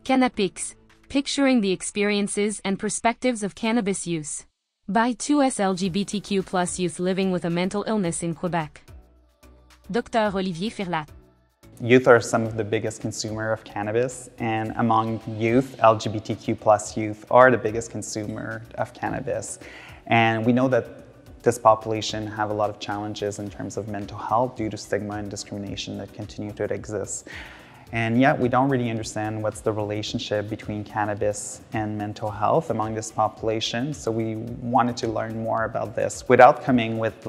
Cannabis, picturing the experiences and perspectives of cannabis use. By 2SLGBTQ+ youth living with a mental illness in Quebec. Dr. Olivier Ferlat. Youth are some of the biggest consumer of cannabis, and among youth, LGBTQ+ youth are the biggest consumer of cannabis. And we know that this population have a lot of challenges in terms of mental health due to stigma and discrimination that continue to exist. And yet we don't really understand what's the relationship between cannabis and mental health among this population. So we wanted to learn more about this without coming with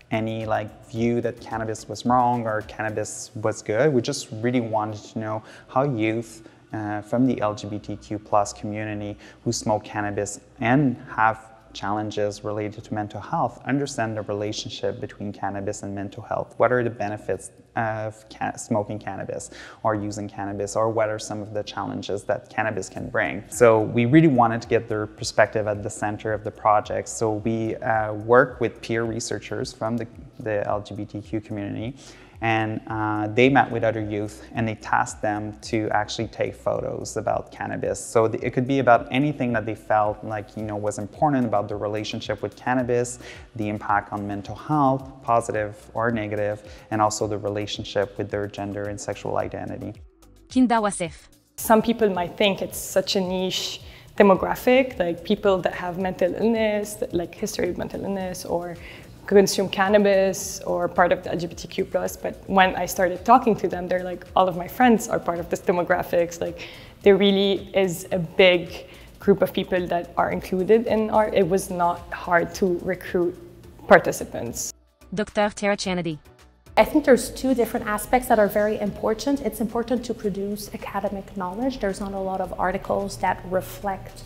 any view that cannabis was wrong or cannabis was good. We just really wanted to know how youth from the LGBTQ+ community who smoke cannabis and have challenges related to mental health understand the relationship between cannabis and mental health. What are the benefits of smoking cannabis or using cannabis, or what are some of the challenges that cannabis can bring? So we really wanted to get their perspective at the center of the project. So we work with peer researchers from the LGBTQ community, and they met with other youth and they tasked them to actually take photos about cannabis. So it could be about anything that they felt was important about their relationship with cannabis, the impact on mental health, positive or negative, and also the relationship with their gender and sexual identity. Kinda Wasif. Some people might think it's such a niche demographic, like people that have mental illness, like history of mental illness, or consume cannabis or part of the LGBTQ+, but when I started talking to them, they're like, all of my friends are part of this demographics. Like, there really is a big group of people that are included in art. It was not hard to recruit participants. Dr. Tara Chanady. I think there's two different aspects that are very important. It's important to produce academic knowledge. There's not a lot of articles that reflect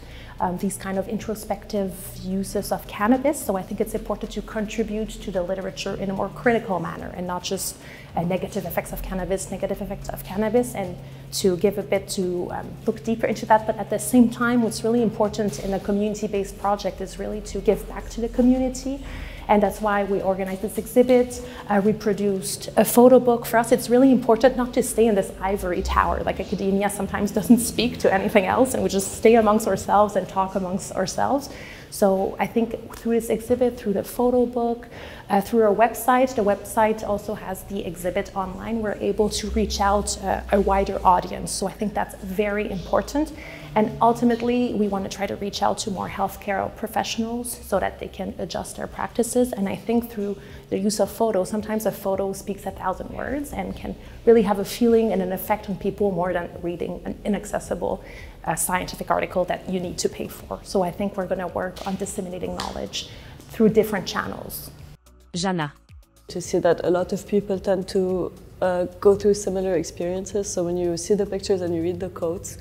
these kind of introspective uses of cannabis. So I think it's important to contribute to the literature in a more critical manner and not just negative effects of cannabis, and to give a bit to look deeper into that. But at the same time, what's really important in a community-based project is really to give back to the community. And that's why we organized this exhibit. We produced a photo book. For us, it's really important not to stay in this ivory tower. Like, academia sometimes doesn't speak to anything else, and we just stay amongst ourselves and talk amongst ourselves. So I think through this exhibit, through the photo book, through our website, the website also has the exhibit online, we're able to reach out a wider audience. So I think that's very important. And ultimately, we want to try to reach out to more healthcare professionals so that they can adjust their practices. And I think through the use of photos, sometimes a photo speaks 1,000 words and can really have a feeling and an effect on people more than reading an inaccessible scientific article that you need to pay for. So I think we're going to work on disseminating knowledge through different channels. Jana. To see that a lot of people tend to go through similar experiences. So when you see the pictures and you read the quotes,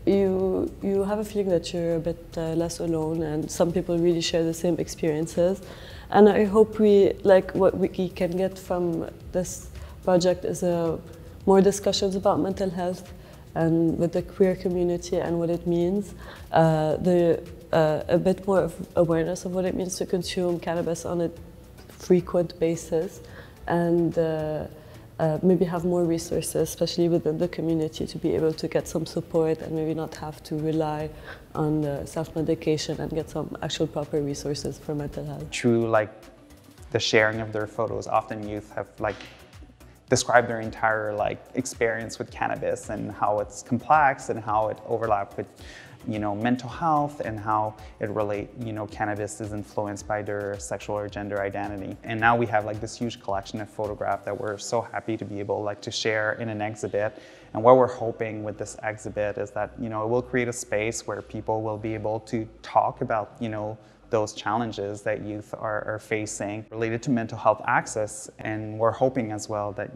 you have a feeling that you're a bit less alone, and some people really share the same experiences. And I hope what we can get from this project is more discussions about mental health and with the queer community and what it means, a bit more of awareness of what it means to consume cannabis on a frequent basis, and maybe have more resources, especially within the community, to be able to get some support and maybe not have to rely on self-medication and get some actual proper resources for mental health. Through the sharing of their photos, often youth have described their entire experience with cannabis and how it's complex and how it overlaps with mental health, and how cannabis is influenced by their sexual or gender identity. And now we have this huge collection of photographs that we're so happy to be able to share in an exhibit. And what we're hoping with this exhibit is that it will create a space where people will be able to talk about those challenges that youth are facing related to mental health access. And we're hoping as well that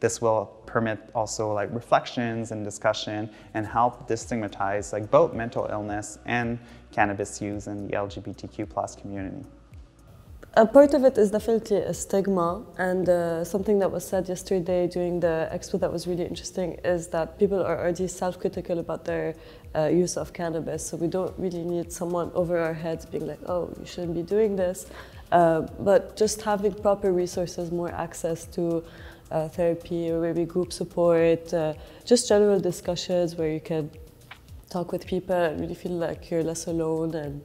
this will permit also reflections and discussion and help destigmatize both mental illness and cannabis use in the LGBTQ+ community. A part of it is definitely a stigma, and something that was said yesterday during the expo that was really interesting is that people are already self-critical about their use of cannabis, so we don't really need someone over our heads being like, oh, you shouldn't be doing this, but just having proper resources, more access to therapy or maybe group support, just general discussions where you can talk with people and really feel like you're less alone. And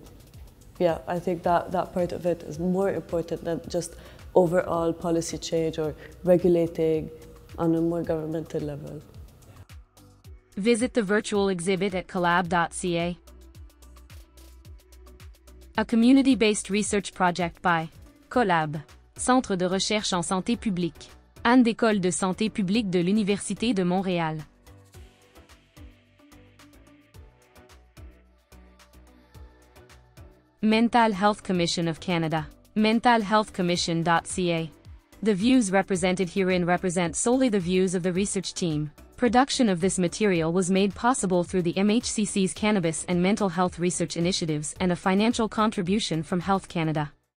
yeah, I think that part of it is more important than just overall policy change or regulating on a more governmental level. Visit the virtual exhibit at collab.ca. A community-based research project by Collab, Centre de recherche en santé publique, Anne d'École de santé publique de l'Université de Montréal. Mental Health Commission of Canada, mentalhealthcommission.ca. The views represented herein represent solely the views of the research team. Production of this material was made possible through the MHCC's Cannabis and Mental Health Research Initiatives and a financial contribution from Health Canada.